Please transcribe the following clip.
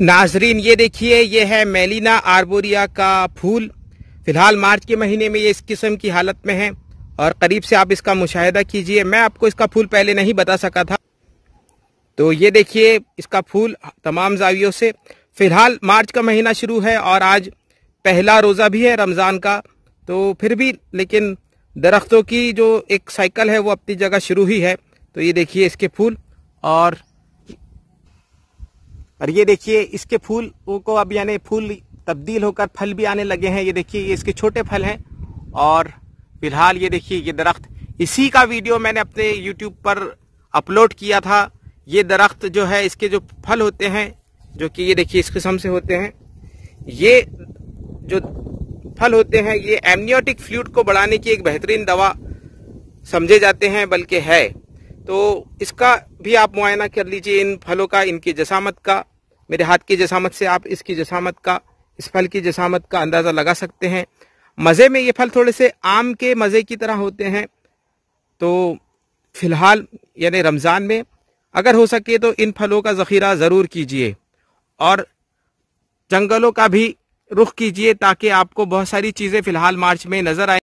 नाजरीन ये देखिए, ये है मेलिना आर्बोरिया का फूल। फिलहाल मार्च के महीने में ये इस किस्म की हालत में है और करीब से आप इसका मुशाहिदा कीजिए। मैं आपको इसका फूल पहले नहीं बता सका था, तो ये देखिए इसका फूल तमाम जावियों से। फिलहाल मार्च का महीना शुरू है और आज पहला रोज़ा भी है रमज़ान का, तो फिर भी लेकिन दरख्तों की जो एक साइकिल है वो अपनी जगह शुरू ही है। तो ये देखिए इसके फूल और ये देखिए इसके फूल को अब यानी फूल तब्दील होकर फल भी आने लगे हैं। ये देखिए ये इसके छोटे फल हैं और फिलहाल ये देखिए ये दरख्त, इसी का वीडियो मैंने अपने YouTube पर अपलोड किया था। ये दरख्त जो है इसके जो फल होते हैं, जो कि ये देखिए इस किस्म से होते हैं, ये जो फल होते हैं ये एमनियोटिक फ्लूइड को बढ़ाने की एक बेहतरीन दवा समझे जाते हैं, बल्कि है। तो इसका भी आप मुआयना कर लीजिए, इन फलों का, इनकी जसामत का। मेरे हाथ की जसामत से आप इसकी जसामत का, इस फल की जसामत का अंदाज़ा लगा सकते हैं। मज़े में ये फल थोड़े से आम के मज़े की तरह होते हैं। तो फिलहाल यानी रमज़ान में अगर हो सके तो इन फलों का ज़ख़ीरा ज़रूर कीजिए और जंगलों का भी रुख कीजिए, ताकि आपको बहुत सारी चीज़ें फ़िलहाल मार्च में नज़र आए।